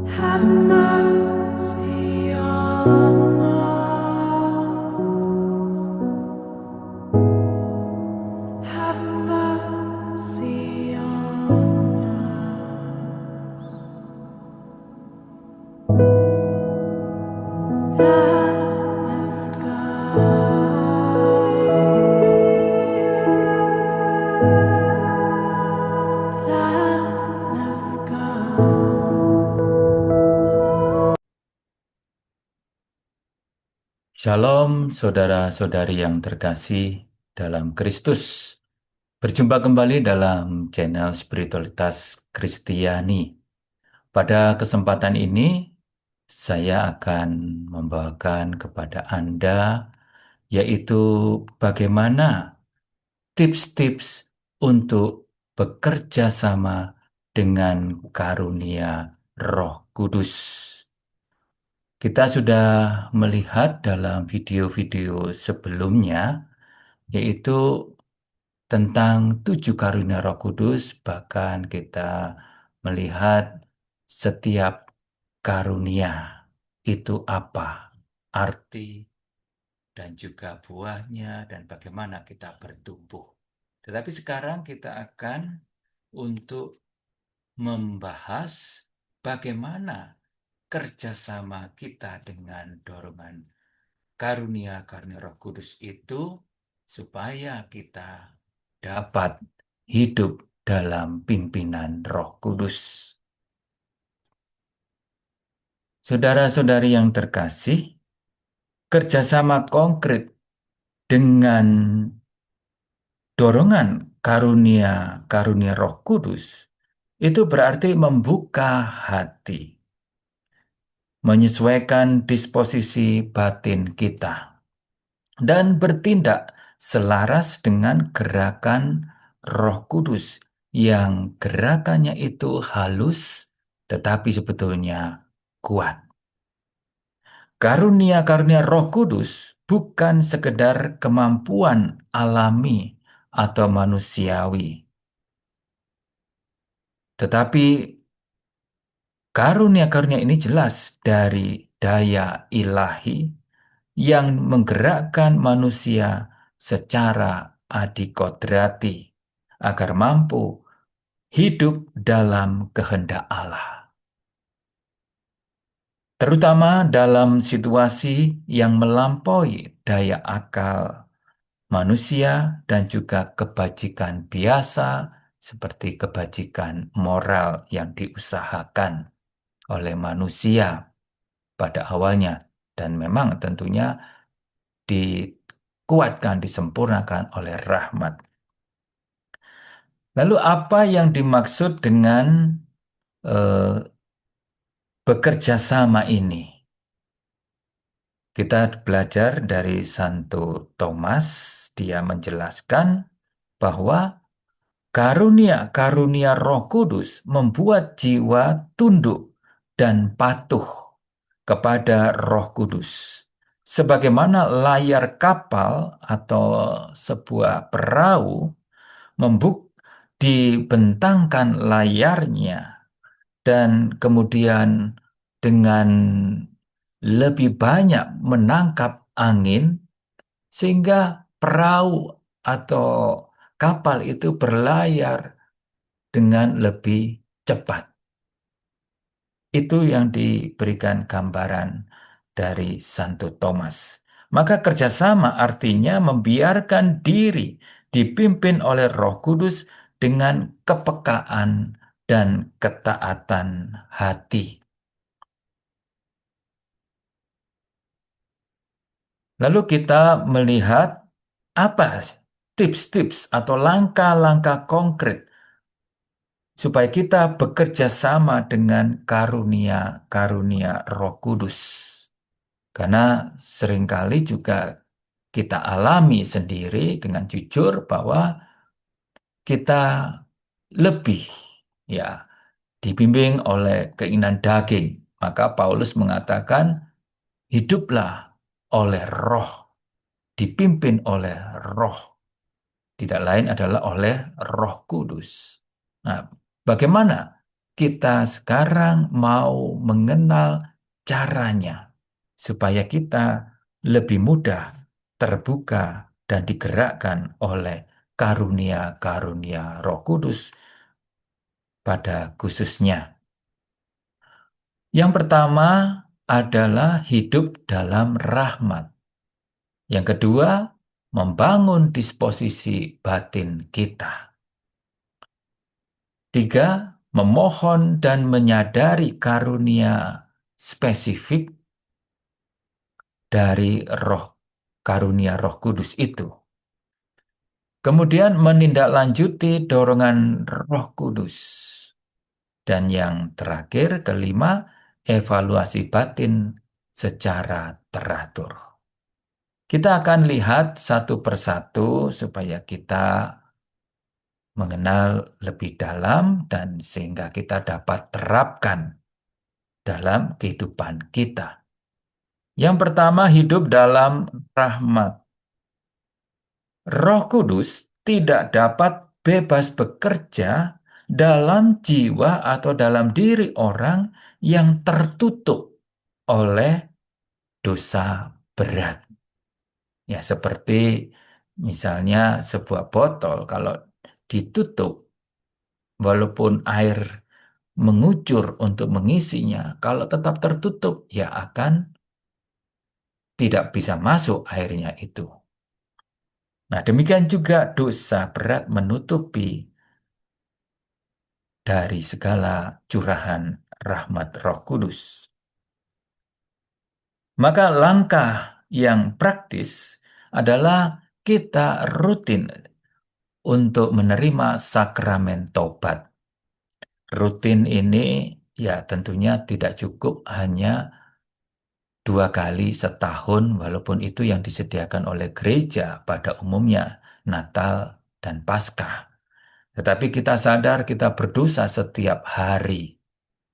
Have mercy on us. Have mercy on us. Lamb of God. Lamb of God. Shalom saudara-saudari yang terkasih dalam Kristus. Berjumpa kembali dalam channel Spiritualitas Kristiani. Pada kesempatan ini saya akan membawakan kepada Anda yaitu bagaimana tips-tips untuk bekerja sama dengan karunia Roh Kudus. Kita sudah melihat dalam video-video sebelumnya, yaitu tentang 7 karunia Roh Kudus, bahkan kita melihat setiap karunia itu apa, arti, dan juga buahnya, dan bagaimana kita bertumbuh. Tetapi sekarang kita akan untuk membahas bagaimana kerjasama kita dengan dorongan karunia-karunia Roh Kudus itu supaya kita dapat hidup dalam pimpinan Roh Kudus. Saudara-saudari yang terkasih, kerjasama konkret dengan dorongan karunia-karunia Roh Kudus itu berarti membuka hati, menyesuaikan disposisi batin kita, dan bertindak selaras dengan gerakan Roh Kudus yang gerakannya itu halus tetapi sebetulnya kuat. Karunia-karunia Roh Kudus bukan sekedar kemampuan alami atau manusiawi, tetapi karunia-karunia ini jelas dari daya ilahi yang menggerakkan manusia secara adikodrati agar mampu hidup dalam kehendak Allah. Terutama dalam situasi yang melampaui daya akal manusia dan juga kebajikan biasa seperti kebajikan moral yang diusahakan oleh manusia pada awalnya dan memang tentunya dikuatkan, disempurnakan oleh rahmat. Lalu apa yang dimaksud dengan bekerja sama ini? Kita belajar dari Santo Thomas, dia menjelaskan bahwa karunia-karunia Roh Kudus membuat jiwa tunduk dan patuh kepada Roh Kudus. Sebagaimana layar kapal atau sebuah perahu dibentangkan layarnya dan kemudian dengan lebih banyak menangkap angin sehingga perahu atau kapal itu berlayar dengan lebih cepat. Itu yang diberikan gambaran dari Santo Thomas. Maka kerjasama artinya membiarkan diri dipimpin oleh Roh Kudus dengan kepekaan dan ketaatan hati. Lalu kita melihat apa tips-tips atau langkah-langkah konkret supaya kita bekerja sama dengan karunia-karunia Roh Kudus. Karena seringkali juga kita alami sendiri dengan jujur bahwa kita lebih dibimbing oleh keinginan daging Maka Paulus mengatakan, hiduplah oleh roh, dipimpin oleh roh. Tidak lain adalah oleh Roh Kudus. Nah, bagaimana kita sekarang mau mengenal caranya supaya kita lebih mudah terbuka dan digerakkan oleh karunia-karunia Roh Kudus pada khususnya. Yang pertama adalah hidup dalam rahmat. Yang kedua, membangun disposisi batin kita. Tiga, memohon dan menyadari karunia spesifik dari karunia Roh Kudus itu. Kemudian menindaklanjuti dorongan Roh Kudus. Dan yang terakhir, kelima, evaluasi batin secara teratur. Kita akan lihat satu persatu supaya kita mengenal lebih dalam dan sehingga kita dapat terapkan dalam kehidupan kita. Yang pertama, hidup dalam rahmat. Roh Kudus tidak dapat bebas bekerja dalam jiwa atau dalam diri orang yang tertutup oleh dosa berat. Ya, seperti misalnya sebuah botol kalau ditutup, walaupun air mengucur untuk mengisinya, kalau tetap tertutup, ya akan tidak bisa masuk airnya itu. Nah, demikian juga dosa berat menutupi dari segala curahan rahmat Roh Kudus. Maka langkah yang praktis adalah kita rutin untuk menerima sakramen tobat. Rutin ini ya tentunya tidak cukup hanya 2 kali setahun, walaupun itu yang disediakan oleh gereja pada umumnya, Natal dan Paskah. Tetapi kita sadar kita berdosa setiap hari.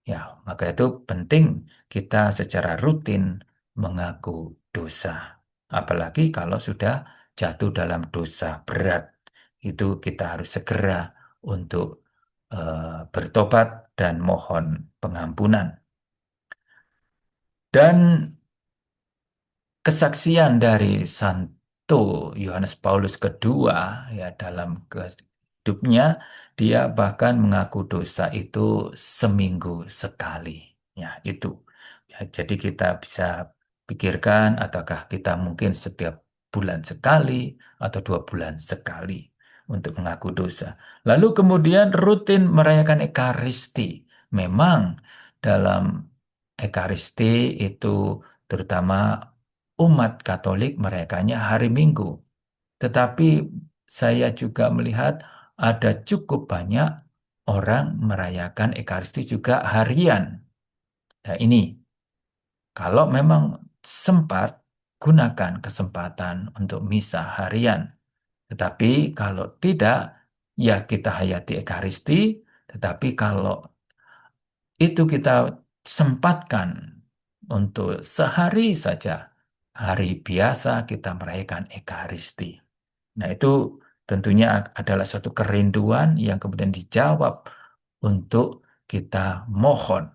Ya, maka itu penting kita secara rutin mengaku dosa. Apalagi kalau sudah jatuh dalam dosa berat. Itu kita harus segera untuk bertobat dan mohon pengampunan. Dan kesaksian dari Santo Yohanes Paulus kedua ya dalam hidupnya dia bahkan mengaku dosa itu seminggu sekali. Ya, itu. Ya, jadi kita bisa pikirkan apakah kita mungkin setiap bulan sekali atau 2 bulan sekali untuk mengaku dosa. Lalu kemudian rutin merayakan Ekaristi. Memang dalam Ekaristi itu terutama umat Katolik merayakannya hari Minggu. Tetapi saya juga melihat ada cukup banyak orang merayakan Ekaristi juga harian. Nah ini, kalau memang sempat, gunakan kesempatan untuk misa harian. Tetapi kalau tidak, ya kita hayati Ekaristi. Tetapi kalau itu kita sempatkan untuk sehari saja, hari biasa kita merayakan Ekaristi. Nah, itu tentunya adalah suatu kerinduan yang kemudian dijawab untuk kita mohon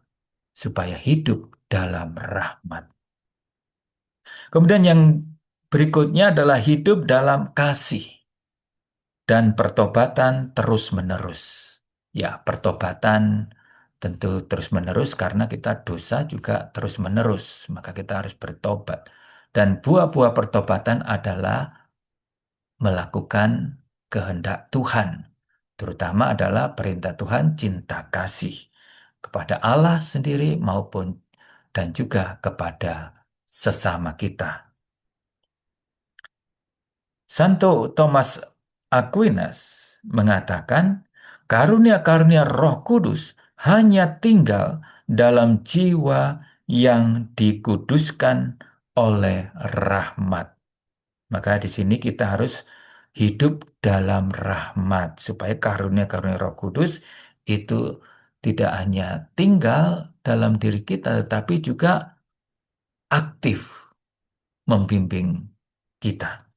supaya hidup dalam rahmat. Kemudian yang berikutnya adalah hidup dalam kasih dan pertobatan terus-menerus. Ya, pertobatan tentu terus-menerus karena kita dosa juga terus-menerus, maka kita harus bertobat. Dan buah-buah pertobatan adalah melakukan kehendak Tuhan, terutama adalah perintah Tuhan cinta kasih kepada Allah sendiri maupun dan juga kepada sesama kita. Santo Thomas Aquinas mengatakan, karunia-karunia Roh Kudus hanya tinggal dalam jiwa yang dikuduskan oleh rahmat. Maka di sini kita harus hidup dalam rahmat supaya karunia-karunia Roh Kudus itu tidak hanya tinggal dalam diri kita, tetapi juga aktif membimbing kita.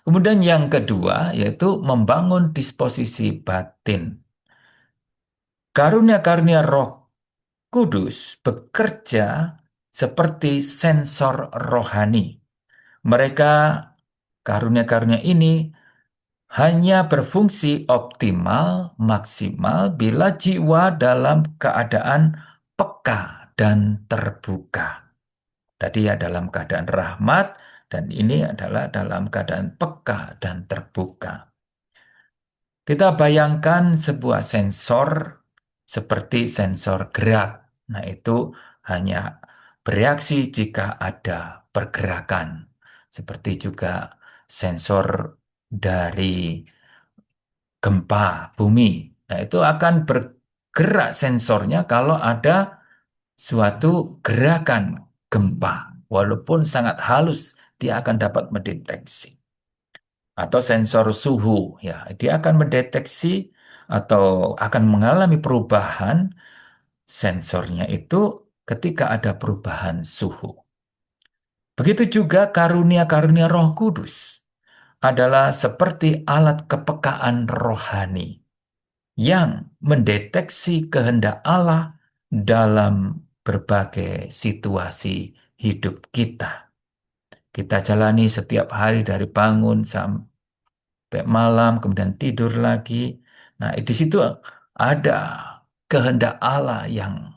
Kemudian yang kedua yaitu membangun disposisi batin. Karunia-karunia Roh Kudus bekerja seperti sensor rohani. Mereka karunia-karunia ini hanya berfungsi optimal, maksimal bila jiwa dalam keadaan peka dan terbuka. Tadi ya dalam keadaan rahmat, dan ini adalah dalam keadaan peka dan terbuka. Kita bayangkan sebuah sensor seperti sensor gerak. Nah, itu hanya bereaksi jika ada pergerakan. Seperti juga sensor dari gempa bumi. Nah, itu akan bergerak sensornya kalau ada suatu gerakan gempa. Walaupun sangat halus, dia akan dapat mendeteksi. Atau sensor suhu, ya, dia akan mendeteksi atau akan mengalami perubahan sensornya itu ketika ada perubahan suhu. Begitu juga karunia-karunia Roh Kudus adalah seperti alat kepekaan rohani yang mendeteksi kehendak Allah dalam berbagai situasi hidup kita. Kita jalani setiap hari dari bangun sampai malam, kemudian tidur lagi. Nah, di situ ada kehendak Allah yang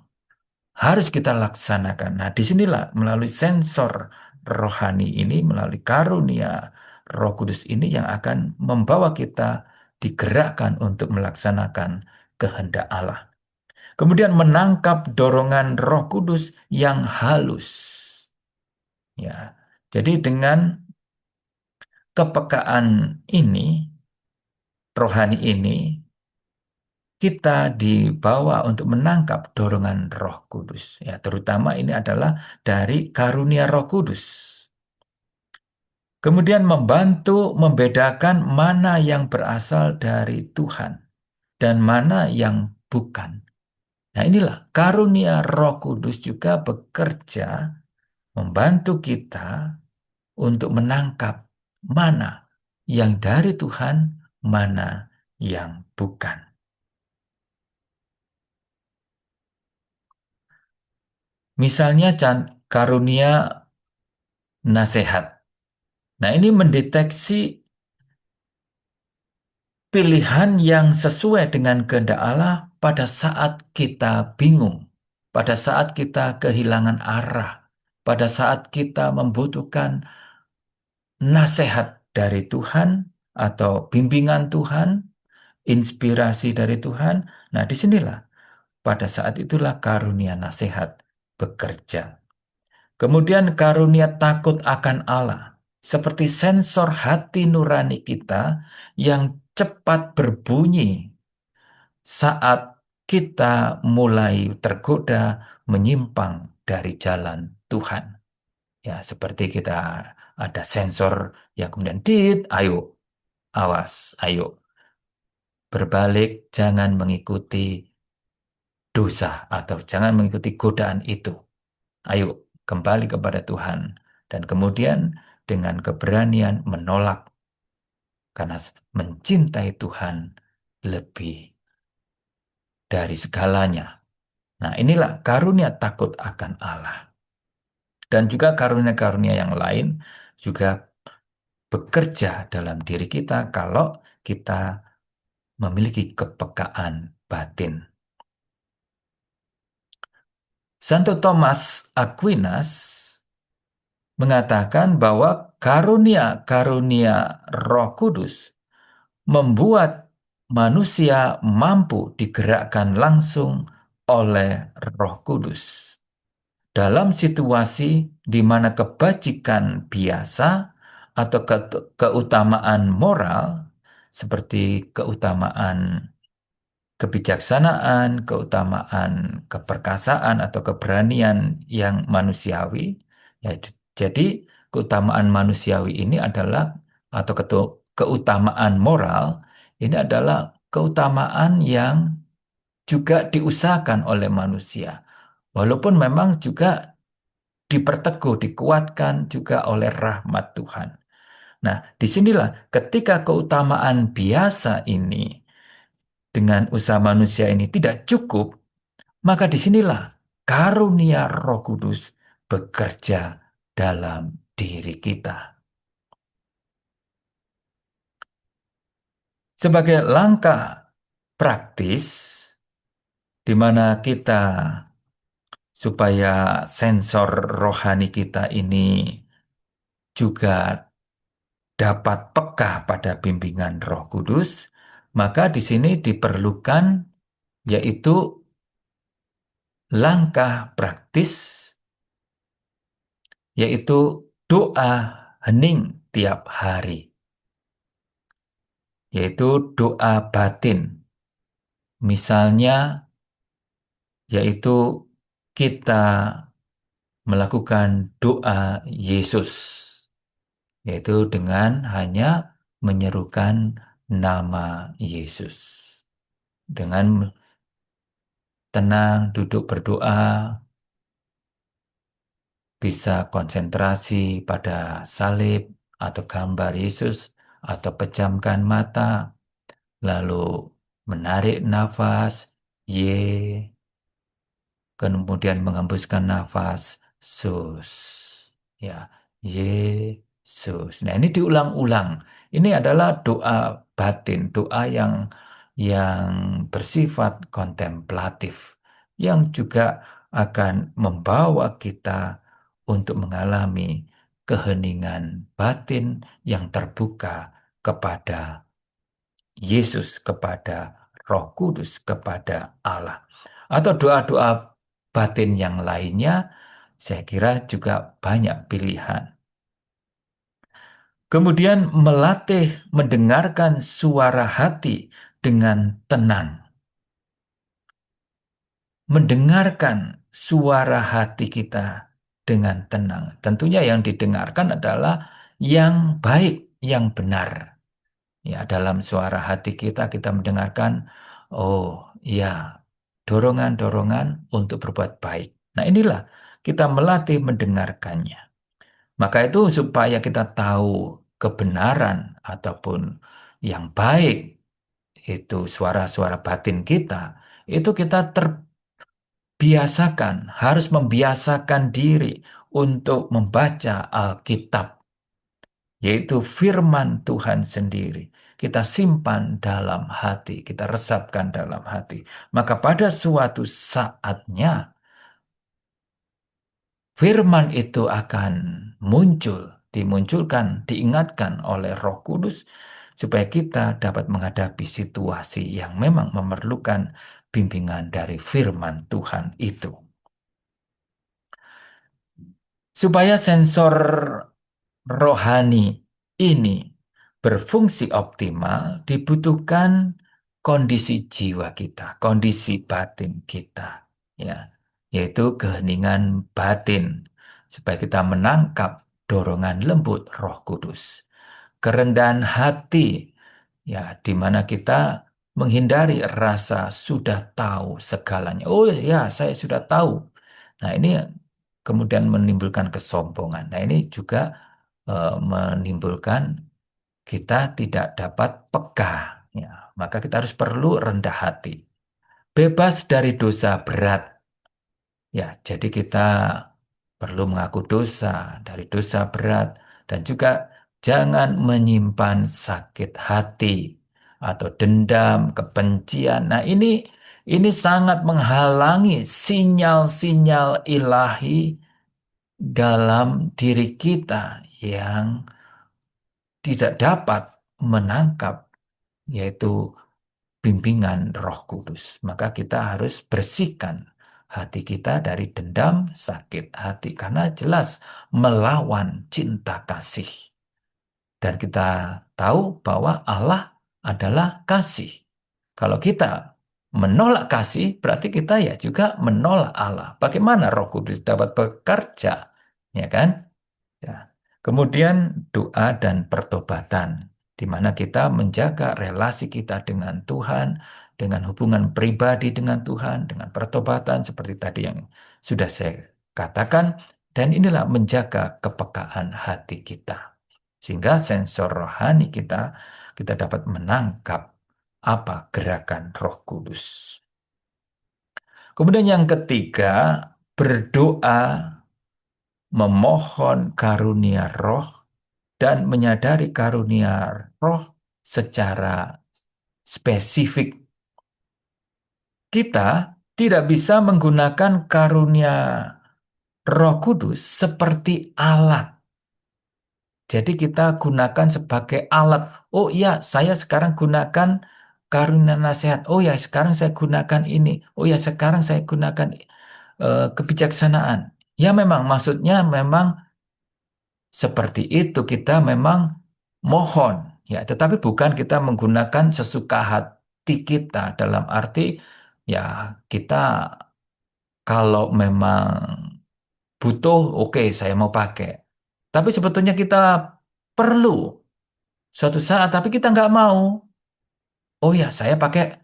harus kita laksanakan. Nah, disinilah melalui sensor rohani ini, melalui karunia Roh Kudus ini yang akan membawa kita digerakkan untuk melaksanakan kehendak Allah. Kemudian menangkap dorongan Roh Kudus yang halus. Ya. Jadi dengan kepekaan ini, rohani ini, kita dibawa untuk menangkap dorongan Roh Kudus. Ya, terutama ini adalah dari karunia Roh Kudus. Kemudian membantu membedakan mana yang berasal dari Tuhan dan mana yang bukan. Nah, inilah karunia Roh Kudus juga bekerja membantu kita untuk menangkap mana yang dari Tuhan, mana yang bukan. Misalnya karunia nasihat. Nah, ini mendeteksi pilihan yang sesuai dengan kehendak Allah pada saat kita bingung, pada saat kita kehilangan arah, pada saat kita membutuhkan nasihat dari Tuhan atau bimbingan Tuhan, inspirasi dari Tuhan. Nah, disinilah pada saat itulah karunia nasihat bekerja. Kemudian karunia takut akan Allah, seperti sensor hati nurani kita yang cepat berbunyi saat kita mulai tergoda menyimpang dari jalan Tuhan. Ya, seperti kita ada sensor yang kemudian ayo, awas, ayo, berbalik, jangan mengikuti dosa atau jangan mengikuti godaan itu. Ayo, kembali kepada Tuhan. Dan kemudian dengan keberanian menolak karena mencintai Tuhan lebih dari segalanya. Nah, inilah karunia takut akan Allah. Dan juga karunia-karunia yang lain juga bekerja dalam diri kita kalau kita memiliki kepekaan batin. Santo Thomas Aquinas mengatakan bahwa karunia-karunia Roh Kudus membuat manusia mampu digerakkan langsung oleh Roh Kudus dalam situasi di mana kebajikan biasa atau keutamaan moral seperti keutamaan kebijaksanaan, keutamaan keperkasaan atau keberanian yang manusiawi. Ya, jadi keutamaan manusiawi ini adalah atau keutamaan moral ini adalah keutamaan yang juga diusahakan oleh manusia. Walaupun memang juga diperteguh, dikuatkan juga oleh rahmat Tuhan. Nah, disinilah ketika keutamaan biasa ini dengan usaha manusia ini tidak cukup, maka disinilah karunia Roh Kudus bekerja dalam diri kita. Sebagai langkah praktis di mana kita supaya sensor rohani kita ini juga dapat peka pada bimbingan Roh Kudus, maka di sini diperlukan yaitu langkah praktis, yaitu doa hening tiap hari, yaitu doa batin. Misalnya, yaitu kita melakukan doa Yesus, yaitu dengan hanya menyerukan nama Yesus. Dengan tenang duduk berdoa, bisa konsentrasi pada salib atau gambar Yesus, atau pejamkan mata, lalu menarik nafas, ye, kemudian menghembuskan nafas, sus. Ya, Yesus. Nah, ini diulang-ulang. Ini adalah doa batin, doa yang bersifat kontemplatif, yang juga akan membawa kita untuk mengalami keheningan batin yang terbuka kepada Yesus, kepada Roh Kudus, kepada Allah. Atau doa-doa batin yang lainnya, saya kira juga banyak pilihan. Kemudian melatih mendengarkan suara hati dengan tenang. Mendengarkan suara hati kita dengan tenang. Tentunya yang didengarkan adalah yang baik, yang benar. Ya, dalam suara hati kita mendengarkan, oh ya, dorongan-dorongan untuk berbuat baik. Nah, inilah kita melatih mendengarkannya. Maka itu supaya kita tahu kebenaran ataupun yang baik, itu suara-suara batin kita, itu kita terbiasakan, harus membiasakan diri untuk membaca Alkitab, yaitu firman Tuhan sendiri. Kita simpan dalam hati, kita resapkan dalam hati. Maka pada suatu saatnya, firman itu akan muncul, dimunculkan, diingatkan oleh Roh Kudus, supaya kita dapat menghadapi situasi yang memang memerlukan bimbingan dari firman Tuhan itu. Supaya sensor rohani ini berfungsi optimal, dibutuhkan kondisi jiwa kita, kondisi batin kita, ya, yaitu keheningan batin, supaya kita menangkap dorongan lembut Roh Kudus, kerendahan hati, ya, di mana kita menghindari rasa sudah tahu segalanya. Oh ya, saya sudah tahu. Nah, ini kemudian menimbulkan kesombongan. Nah, ini juga menimbulkan kita tidak dapat peka. Ya, maka kita harus perlu rendah hati. Bebas dari dosa berat. Ya, jadi kita perlu mengaku dosa dari dosa berat, dan juga jangan menyimpan sakit hati atau dendam, kebencian. Nah, ini sangat menghalangi sinyal-sinyal ilahi dalam diri kita yang tidak dapat menangkap, yaitu bimbingan Roh Kudus. Maka kita harus bersihkan hati kita dari dendam, sakit hati, karena jelas melawan cinta kasih. Dan kita tahu bahwa Allah adalah kasih. Kalau kita menolak kasih, berarti kita ya juga menolak Allah. Bagaimana Roh Kudus dapat bekerja? Ya kan? Ya. Kemudian doa dan pertobatan, di mana kita menjaga relasi kita dengan Tuhan dengan hubungan pribadi dengan Tuhan, dengan pertobatan seperti tadi yang sudah saya katakan, dan inilah menjaga kepekaan hati kita. Sehingga sensor rohani kita dapat menangkap apa gerakan Roh Kudus. Kemudian yang ketiga, berdoa memohon karunia roh dan menyadari karunia roh secara spesifik. Kita tidak bisa menggunakan karunia Roh Kudus seperti alat. Jadi kita gunakan sebagai alat. Oh iya, saya sekarang gunakan karunia nasihat. Oh ya, sekarang saya gunakan ini. Oh ya, sekarang saya gunakan kebijaksanaan. Ya memang maksudnya memang seperti itu kita memang mohon ya, tetapi bukan kita menggunakan sesuka hati kita dalam arti ya kita kalau memang butuh, oke, saya mau pakai. Tapi sebetulnya kita perlu suatu saat, tapi kita nggak mau. Oh ya, saya pakai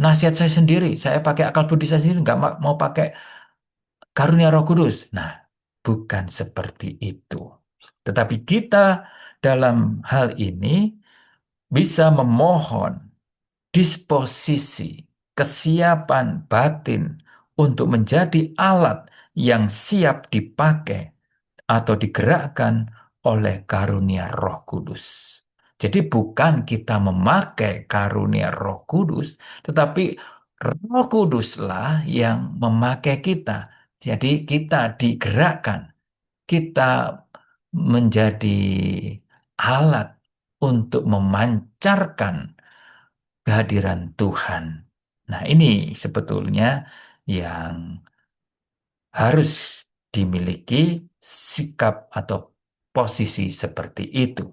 nasihat saya sendiri, saya pakai akal budi saya sendiri, nggak mau pakai karunia Roh Kudus. Nah, bukan seperti itu. Tetapi kita dalam hal ini bisa memohon disposisi, kesiapan batin untuk menjadi alat yang siap dipakai atau digerakkan oleh karunia Roh Kudus. Jadi bukan kita memakai karunia Roh Kudus, tetapi Roh Kuduslah yang memakai kita. Jadi kita digerakkan, kita menjadi alat untuk memancarkan kehadiran Tuhan. Nah, ini sebetulnya yang harus dimiliki sikap atau posisi seperti itu.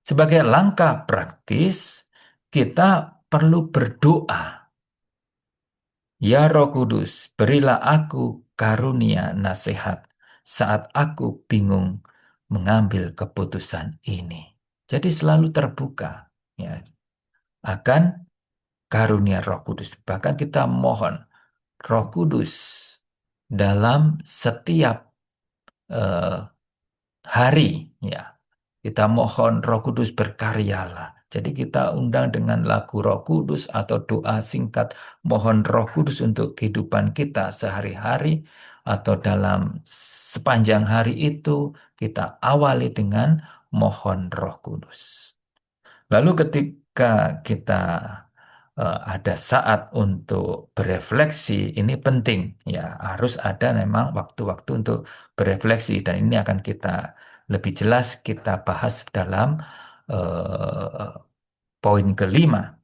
Sebagai langkah praktis, kita perlu berdoa. Ya Roh Kudus, berilah aku karunia nasihat saat aku bingung mengambil keputusan ini. Jadi selalu terbuka ya, akan karunia Roh Kudus. Bahkan kita mohon Roh Kudus dalam setiap eh, hari ya. Kita mohon Roh Kudus berkaryalah. Jadi kita undang dengan lagu Roh Kudus atau doa singkat mohon Roh Kudus untuk kehidupan kita sehari-hari atau dalam sepanjang hari itu kita awali dengan mohon Roh Kudus. Lalu ketika kita ada saat untuk berefleksi, ini penting ya, harus ada memang waktu-waktu untuk berefleksi dan ini akan kita lebih jelas kita bahas dalam eh, poin kelima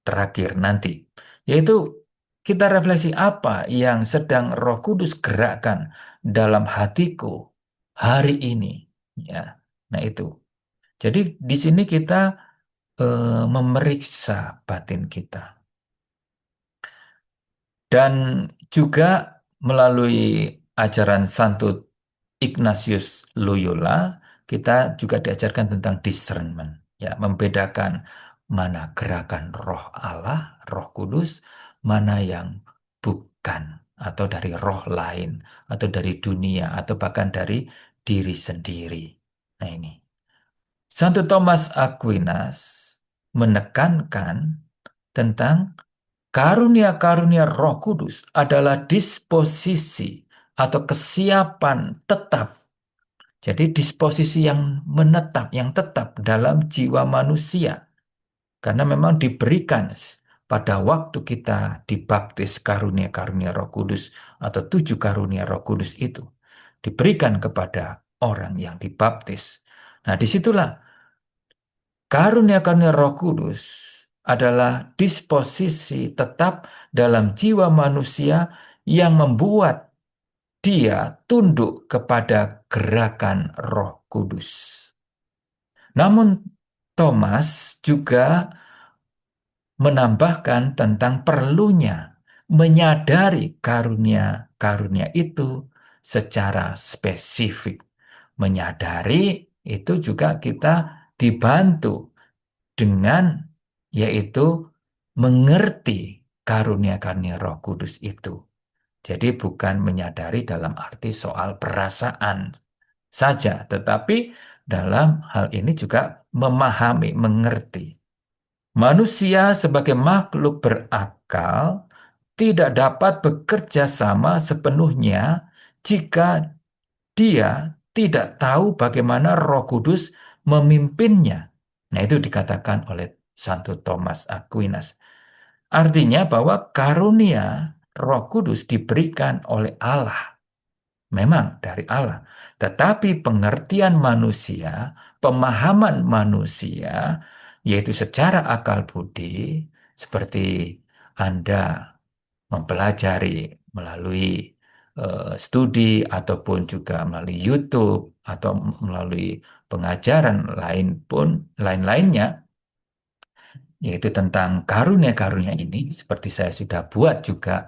terakhir nanti, yaitu kita refleksi apa yang sedang Roh Kudus gerakkan dalam hatiku hari ini ya. Nah, itu. Jadi di sini kita memeriksa batin kita. Dan juga melalui ajaran Santo Ignatius Loyola, kita juga diajarkan tentang discernment, ya, membedakan mana gerakan Roh Allah, Roh Kudus, mana yang bukan atau dari roh lain atau dari dunia atau bahkan dari diri sendiri. Nah, ini. Santo Thomas Aquinas menekankan tentang karunia-karunia Roh Kudus adalah disposisi atau kesiapan tetap. Jadi disposisi yang menetap, yang tetap dalam jiwa manusia. Karena memang diberikan pada waktu kita dibaptis karunia-karunia Roh Kudus atau 7 karunia Roh Kudus itu. Diberikan kepada orang yang dibaptis. Nah, disitulah karunia-karunia Roh Kudus adalah disposisi tetap dalam jiwa manusia yang membuat dia tunduk kepada gerakan Roh Kudus. Namun Thomas juga menambahkan tentang perlunya menyadari karunia-karunia itu secara spesifik. Menyadari itu juga kita dibantu dengan yaitu mengerti karunia-karunia Roh Kudus itu. Jadi bukan menyadari dalam arti soal perasaan saja, tetapi dalam hal ini juga memahami, mengerti. Manusia sebagai makhluk berakal tidak dapat bekerja sama sepenuhnya jika dia tidak tahu bagaimana Roh Kudus memimpinnya. Nah, itu dikatakan oleh Santo Thomas Aquinas. Artinya bahwa karunia Roh Kudus diberikan oleh Allah, memang dari Allah. Tetapi pengertian manusia, pemahaman manusia, yaitu secara akal budi, seperti Anda mempelajari melalui studi ataupun juga melalui YouTube atau melalui pengajaran lain-lainnya, yaitu tentang karunia-karunia ini, seperti saya sudah buat juga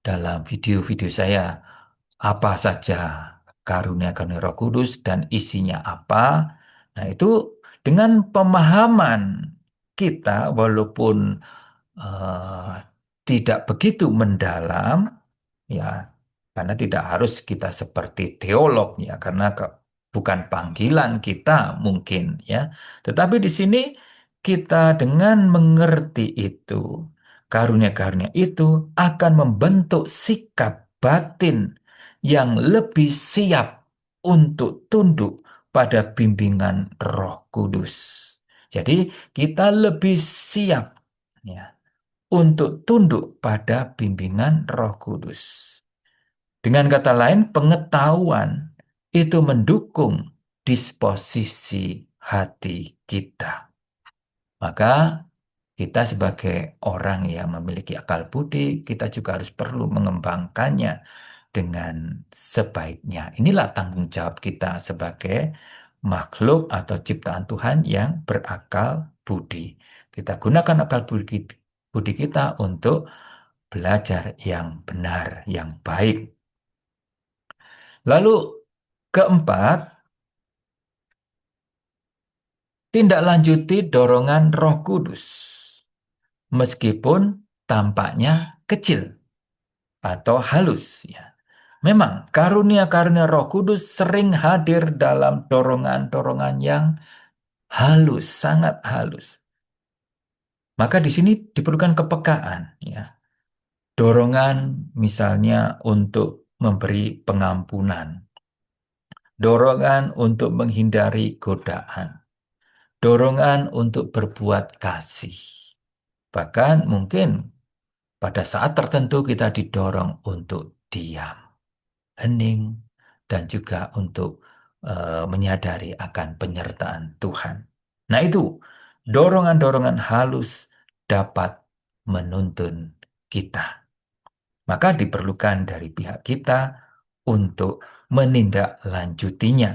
dalam video-video saya, apa saja karunia-karunia Roh Kudus dan isinya apa. Nah, itu dengan pemahaman kita, walaupun eh, tidak begitu mendalam, ya, karena tidak harus kita seperti teolog, ya, karena bukan panggilan kita mungkin, ya. Tetapi di sini kita dengan mengerti itu, karunia-karunia itu akan membentuk sikap batin yang lebih siap untuk tunduk pada bimbingan Roh Kudus. Jadi kita lebih siap, ya, untuk tunduk pada bimbingan Roh Kudus. Dengan kata lain, pengetahuan itu mendukung disposisi hati kita. Maka kita sebagai orang yang memiliki akal budi, kita juga harus perlu mengembangkannya dengan sebaiknya. Inilah tanggung jawab kita sebagai makhluk atau ciptaan Tuhan yang berakal budi. Kita gunakan akal budi kita untuk belajar yang benar, yang baik. Lalu keempat, tindak lanjuti dorongan Roh Kudus. Meskipun tampaknya kecil atau halus, ya. Memang karunia-karunia Roh Kudus sering hadir dalam dorongan-dorongan yang halus, sangat halus. Maka di sini diperlukan kepekaan, ya. Dorongan misalnya untuk memberi pengampunan, dorongan untuk menghindari godaan, dorongan untuk berbuat kasih. Bahkan mungkin pada saat tertentu kita didorong untuk diam, hening, dan juga untuk menyadari akan penyertaan Tuhan. Nah, itu dorongan-dorongan halus dapat menuntun kita. Maka diperlukan dari pihak kita untuk menindaklanjutinya.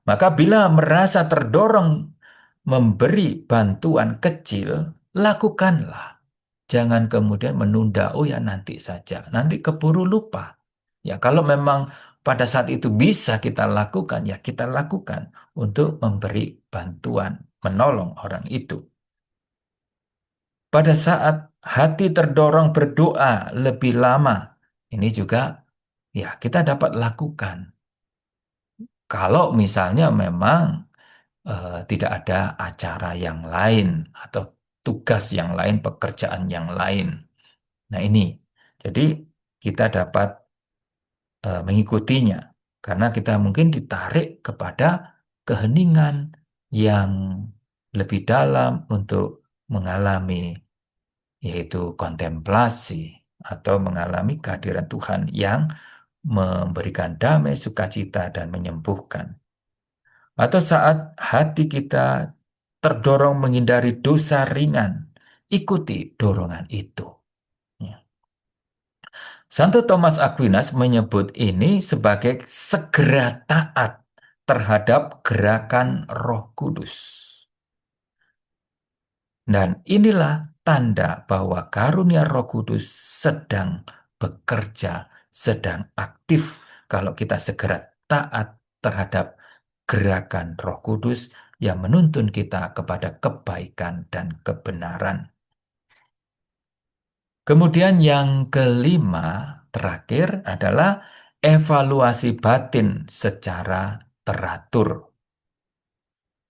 Maka bila merasa terdorong memberi bantuan kecil, lakukanlah. Jangan kemudian menunda, oh ya nanti saja, nanti keburu lupa. Ya kalau memang pada saat itu bisa kita lakukan, ya kita lakukan untuk memberi bantuan, menolong orang itu. Pada saat hati terdorong berdoa lebih lama, ini juga ya kita dapat lakukan. Kalau misalnya memang tidak ada acara yang lain atau tugas yang lain, pekerjaan yang lain. Nah ini, jadi kita dapat mengikutinya karena kita mungkin ditarik kepada keheningan yang lebih dalam untuk mengalami yaitu kontemplasi atau mengalami kehadiran Tuhan yang memberikan damai, sukacita, dan menyembuhkan. Atau saat hati kita terdorong menghindari dosa ringan, ikuti dorongan itu. Ya. Santo Thomas Aquinas menyebut ini sebagai segera taat terhadap gerakan Roh Kudus. Dan inilah tanda bahwa karunia Roh Kudus sedang bekerja, sedang aktif kalau kita segera taat terhadap gerakan Roh Kudus yang menuntun kita kepada kebaikan dan kebenaran. Kemudian yang kelima, terakhir adalah evaluasi batin secara teratur.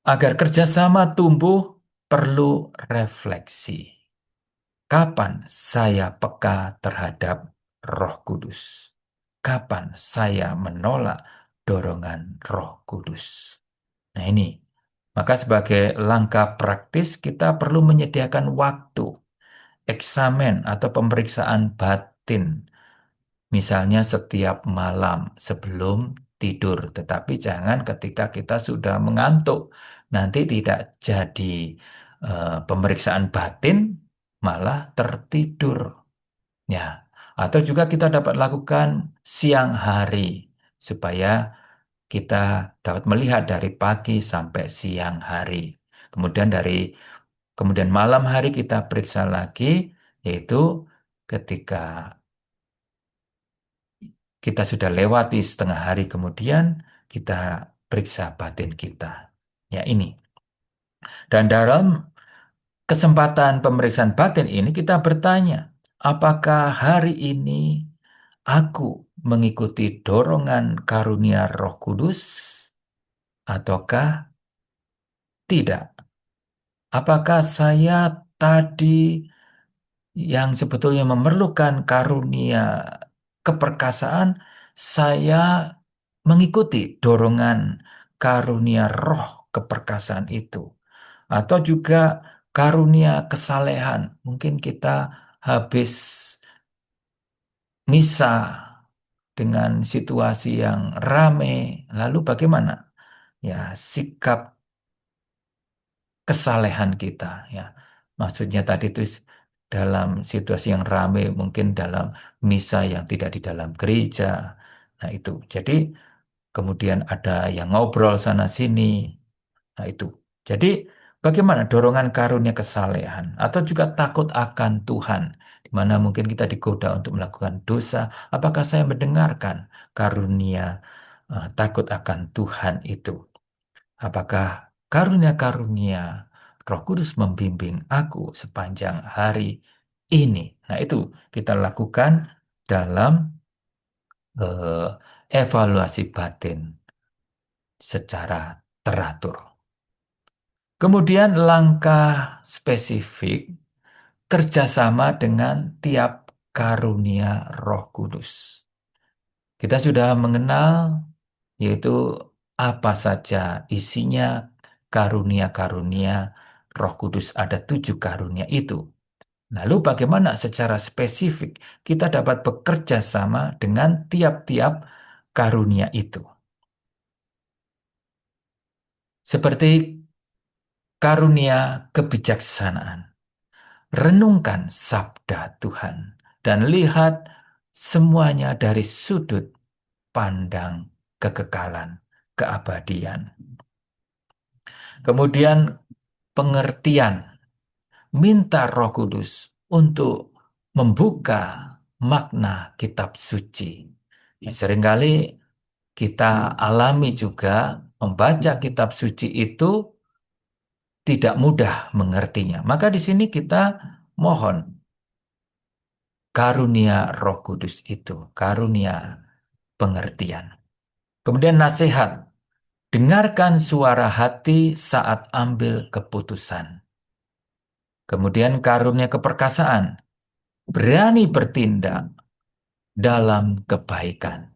Agar kerjasama tumbuh, perlu refleksi. Kapan saya peka terhadap Roh Kudus? Kapan saya menolak dorongan Roh Kudus? Nah ini, maka sebagai langkah praktis kita perlu menyediakan waktu, eksamen atau pemeriksaan batin. Misalnya setiap malam sebelum tidur, tetapi jangan ketika kita sudah mengantuk. Nanti tidak jadi pemeriksaan batin, malah tertidur. Ya, atau juga kita dapat lakukan siang hari supaya kita dapat melihat dari pagi sampai siang hari. Kemudian kemudian malam hari kita periksa lagi, yaitu ketika kita sudah lewati setengah hari kemudian, kita periksa batin kita. Ya ini. Dan dalam kesempatan pemeriksaan batin ini kita bertanya, apakah hari ini aku mengikuti dorongan karunia Roh Kudus ataukah tidak? Apakah saya tadi yang sebetulnya memerlukan karunia keperkasaan, saya mengikuti dorongan karunia roh keperkasaan itu. Atau juga karunia kesalehan. Mungkin kita habis misa dengan situasi yang rame, lalu bagaimana? Ya, sikap kesalehan kita ya. Maksudnya tadi itu dalam situasi yang ramai, mungkin dalam misa yang tidak di dalam gereja. Nah itu. Jadi kemudian ada yang ngobrol sana sini. Nah itu. Jadi bagaimana dorongan karunia kesalehan atau juga takut akan Tuhan, di mana mungkin kita digoda untuk melakukan dosa. Apakah saya mendengarkan karunia takut akan Tuhan itu? Apakah karunia-karunia Roh Kudus membimbing aku sepanjang hari ini? Nah, itu kita lakukan dalam eh, evaluasi batin secara teratur. Kemudian langkah spesifik kerjasama dengan tiap karunia Roh Kudus. Kita sudah mengenal yaitu apa saja isinya karunia-karunia Roh Kudus, ada 7 karunia itu. Lalu bagaimana secara spesifik kita dapat bekerja sama dengan tiap-tiap karunia itu. Seperti karunia kebijaksanaan. Renungkan sabda Tuhan dan lihat semuanya dari sudut pandang kekekalan, keabadian. Kemudian pengertian, minta Roh Kudus untuk membuka makna kitab suci. Yang seringkali kita alami juga membaca kitab suci itu tidak mudah mengertinya. Maka di sini kita mohon karunia Roh Kudus itu, karunia pengertian. Kemudian nasihat, dengarkan suara hati saat ambil keputusan. Kemudian karunia keperkasaan, berani bertindak dalam kebaikan.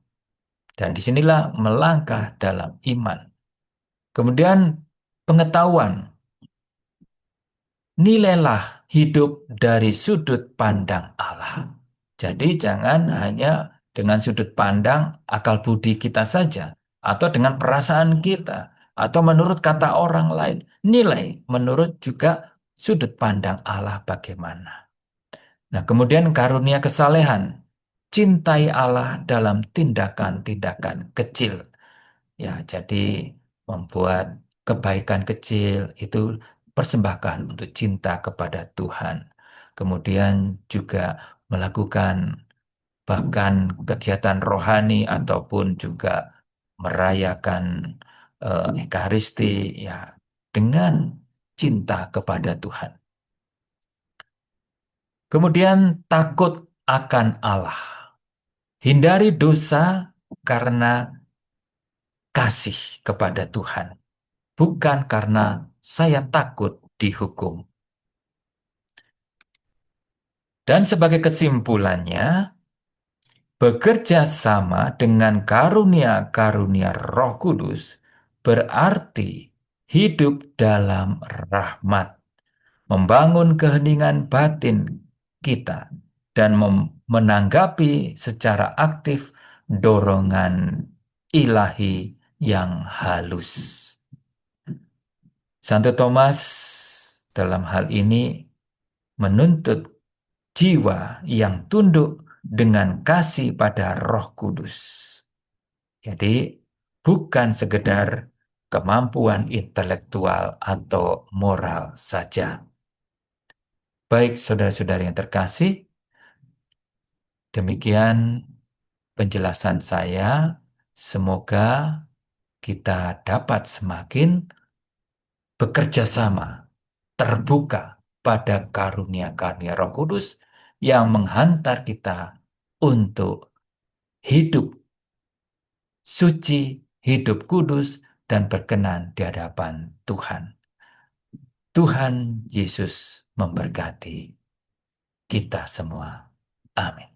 Dan disinilah melangkah dalam iman. Kemudian pengetahuan, nilailah hidup dari sudut pandang Allah. Jadi jangan hanya dengan sudut pandang akal budi kita saja, atau dengan perasaan kita, atau menurut kata orang lain. Nilai menurut juga sudut pandang Allah bagaimana. Nah, kemudian karunia kesalehan. Cintai Allah dalam tindakan-tindakan kecil. Ya, jadi membuat kebaikan kecil itu persembahkan untuk cinta kepada Tuhan. Kemudian juga melakukan bahkan kegiatan rohani ataupun juga merayakan Ekaristi ya dengan cinta kepada Tuhan. Kemudian takut akan Allah. Hindari dosa karena kasih kepada Tuhan, bukan karena saya takut dihukum. Dan sebagai kesimpulannya, bekerja sama dengan karunia-karunia Roh Kudus berarti hidup dalam rahmat, membangun keheningan batin kita, dan menanggapi secara aktif dorongan ilahi yang halus. Santo Thomas dalam hal ini menuntut jiwa yang tunduk dengan kasih pada Roh Kudus. Jadi bukan sekedar kemampuan intelektual atau moral saja. Baik saudara-saudari yang terkasih, demikian penjelasan saya. Semoga kita dapat semakin bekerja sama, terbuka pada karunia-karunia Roh Kudus yang menghantar kita untuk hidup suci, hidup kudus, dan berkenan di hadapan Tuhan. Tuhan Yesus memberkati kita semua. Amin.